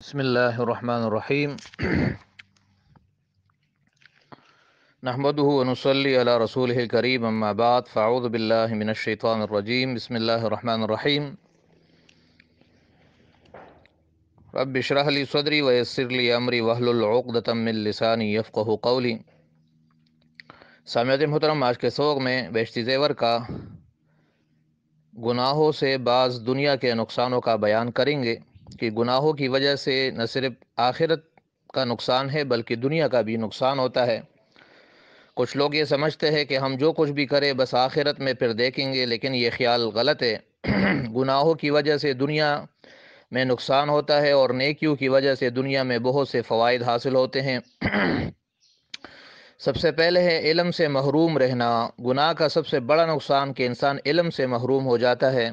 بسم اللہ الرحمن الرحیم نحمدہ ونصلی علی رسولہ الکریم اما بعد فاعوذ باللہ من الشیطان الرجیم بسم اللہ الرحمن الرحیم رب اشرح لی صدری ویسر لی امری واحلل عقدۃ من لسانی یفقہوا قولی۔ سامعین محترم، آج کے سبق میں بیشتی زیور کا گناہوں سے بعض دنیا کے نقصانوں کا بیان کریں گے کہ گناہوں کی وجہ سے نہ صرف آخرت کا نقصان ہے بلکہ دنیا کا بھی نقصان ہوتا ہے۔ کچھ لوگ یہ سمجھتے ہیں کہ ہم جو کچھ بھی کریں بس آخرت میں پھر دیکھیں گے، لیکن یہ خیال غلط ہے۔ گناہوں کی وجہ سے دنیا میں نقصان ہوتا ہے اور نیکیوں کی وجہ سے دنیا میں بہت سے فوائد حاصل ہوتے ہیں۔ سب سے پہلے ہے علم سے محروم رہنا۔ گناہ کا سب سے بڑا نقصان کہ انسان علم سے محروم ہو جاتا ہے،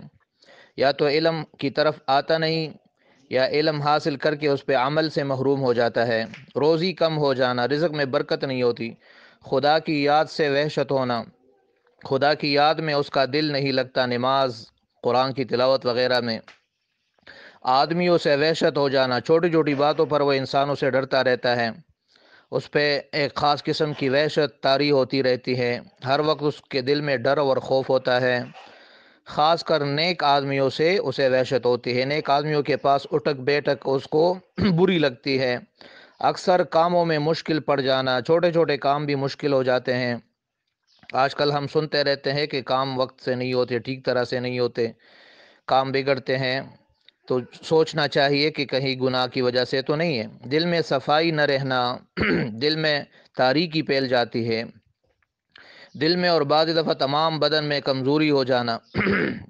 یا تو علم کی طرف آتا نہیں یا علم حاصل کر کے اس پہ عمل سے محروم ہو جاتا ہے۔ روزی کم ہو جانا، رزق میں برکت نہیں ہوتی، خدا کی یاد سے وحشت ہونا، خدا کی یاد میں اس کا دل نہیں لگتا، نماز، قرآن کی تلاوت وغیرہ میں آدمیوں سے وحشت ہو جانا، چھوٹی چھوٹی باتوں پر وہ انسانوں سے ڈرتا رہتا ہے، اس پہ ایک خاص قسم کی وحشت طاری ہوتی رہتی ہے، ہر وقت اس کے دل میں ڈر اور خوف ہوتا ہے۔ خاص کر نیک آدمیوں سے اسے وحشت ہوتی ہے، نیک آدمیوں کے پاس اٹھک بیٹھک اس کو بری لگتی ہے۔ اکثر کاموں میں مشکل پڑ جانا، چھوٹے چھوٹے کام بھی مشکل ہو جاتے ہیں۔ آج کل ہم سنتے رہتے ہیں کہ کام وقت سے نہیں ہوتے، ٹھیک طرح سے نہیں ہوتے، کام بگڑتے ہیں، تو سوچنا چاہیے کہ کہیں گناہ کی وجہ سے تو نہیں ہے۔ دل میں صفائی نہ رہنا، دل میں تاریکی پھیل جاتی ہے، دل میں اور بعض دفعہ تمام بدن میں کمزوری ہو جانا،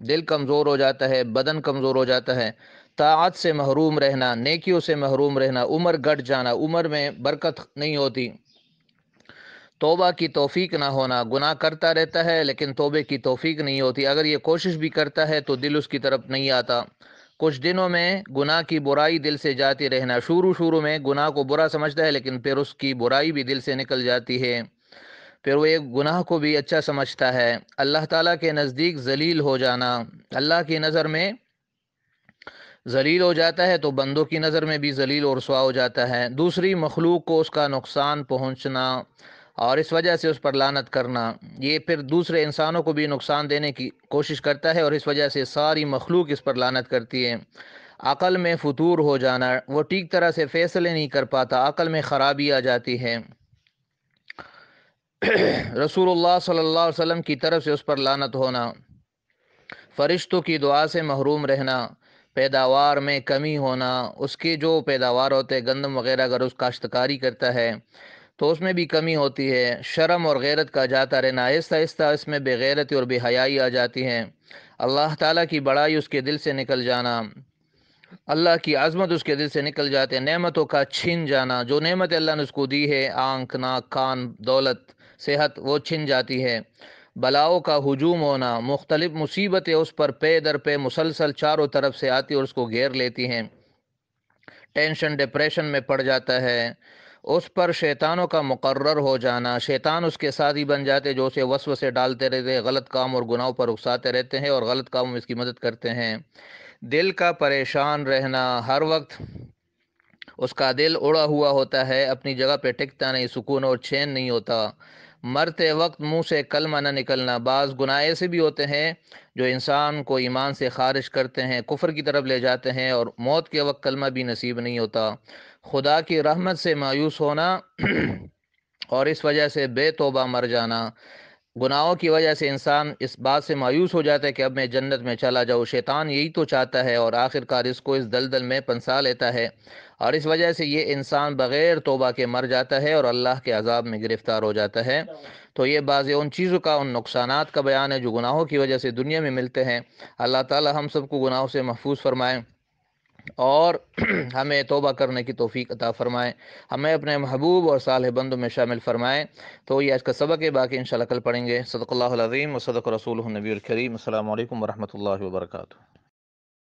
دل کمزور ہو جاتا ہے، بدن کمزور ہو جاتا ہے، طاعت سے محروم رہنا، نیکیوں سے محروم رہنا، عمر گھٹ جانا، عمر میں برکت نہیں ہوتی، توبہ کی توفیق نہ ہونا، گناہ کرتا رہتا ہے لیکن توبے کی توفیق نہیں ہوتی، اگر یہ کوشش بھی کرتا ہے تو دل اس کی طرف نہیں آتا۔ کچھ دنوں میں گناہ کی برائی دل سے جاتی رہنا، شروع میں گناہ کو برا سمجھتا ہے لیکن پھر اس کی برائی بھی دل سے نکل جاتی ہے، پھر وہ ایک گناہ کو بھی اچھا سمجھتا ہے۔ اللہ تعالیٰ کے نزدیک ذلیل ہو جانا، اللہ کی نظر میں ذلیل ہو جاتا ہے تو بندوں کی نظر میں بھی ذلیل اور رسوا ہو جاتا ہے۔ دوسری مخلوق کو اس کا نقصان پہنچنا اور اس وجہ سے اس پر لعنت کرنا، یہ پھر دوسرے انسانوں کو بھی نقصان دینے کی کوشش کرتا ہے اور اس وجہ سے ساری مخلوق اس پر لعنت کرتی ہے۔ عقل میں فتور ہو جانا، وہ ٹھیک طرح سے فیصلے نہیں کر پاتا، عقل میں خرابی آ جاتی ہے، رسول اللہ صلی اللہ علیہ وسلم کی طرف سے اس پر لعنت ہونا، فرشتوں کی دعا سے محروم رہنا، پیداوار میں کمی ہونا، اس کی جو پیداوار ہوتے گندم وغیرہ اگر اس کاشتکاری کرتا ہے تو اس میں بھی کمی ہوتی ہے، شرم اور غیرت کا جاتا رہنا، آہستہ آہستہ اس میں بے غیرتی اور بے حیائی آ جاتی ہے، اللہ تعالیٰ کی بڑائی اس کے دل سے نکل جانا، اللہ کی عظمت اس کے دل سے نکل جاتے ہیں، نعمتوں کا چھن جانا، جو نعمت اللہ نے اس کو دی ہے، آنکھ، ناک، کان، دولت، صحت، وہ چھن جاتی ہے، بلاؤں کا ہجوم ہونا، مختلف مصیبتیں اس پر پے در پہ مسلسل چاروں طرف سے آتی اور اس کو گھیر لیتی ہیں، ٹینشن ڈپریشن میں پڑ جاتا ہے، اس پر شیطانوں کا مقرر ہو جانا، شیطان اس کے ساتھی بن جاتے جو اسے وسوسے ڈالتے رہتے، غلط کام اور گناہوں پر اکساتے رہتے ہیں اور غلط کاموں میں اس کی مدد کرتے ہیں۔ دل کا پریشان رہنا، ہر وقت اس کا دل اڑا ہوا ہوتا ہے، اپنی جگہ پہ ٹکتا نہیں، سکون اور چین نہیں ہوتا، مرتے وقت منہ سے کلمہ نہ نکلنا، بعض گناہ ایسے بھی ہوتے ہیں جو انسان کو ایمان سے خارج کرتے ہیں، کفر کی طرف لے جاتے ہیں اور موت کے وقت کلمہ بھی نصیب نہیں ہوتا، خدا کی رحمت سے مایوس ہونا اور اس وجہ سے بے توبہ مر جانا، گناہوں کی وجہ سے انسان اس بات سے مایوس ہو جاتا ہے کہ اب میں جنت میں چلا جاؤں، شیطان یہی تو چاہتا ہے اور آخر کار اس کو اس دلدل میں پھنسا لیتا ہے اور اس وجہ سے یہ انسان بغیر توبہ کے مر جاتا ہے اور اللہ کے عذاب میں گرفتار ہو جاتا ہے۔ تو یہ بعض ان چیزوں کا، ان نقصانات کا بیان ہے جو گناہوں کی وجہ سے دنیا میں ملتے ہیں۔ اللہ تعالی ہم سب کو گناہوں سے محفوظ فرمائے اور ہمیں توبہ کرنے کی توفیق عطا فرمائے، ہمیں اپنے محبوب اور صالح بندوں میں شامل فرمائے۔ تو یہ آج کا سبق ہے، باقی انشاءاللہ کل پڑھیں گے۔ صدق اللہ العظیم و صدق رسولہ النبی الکریم۔ السلام علیکم ورحمۃ اللہ وبرکاتہ۔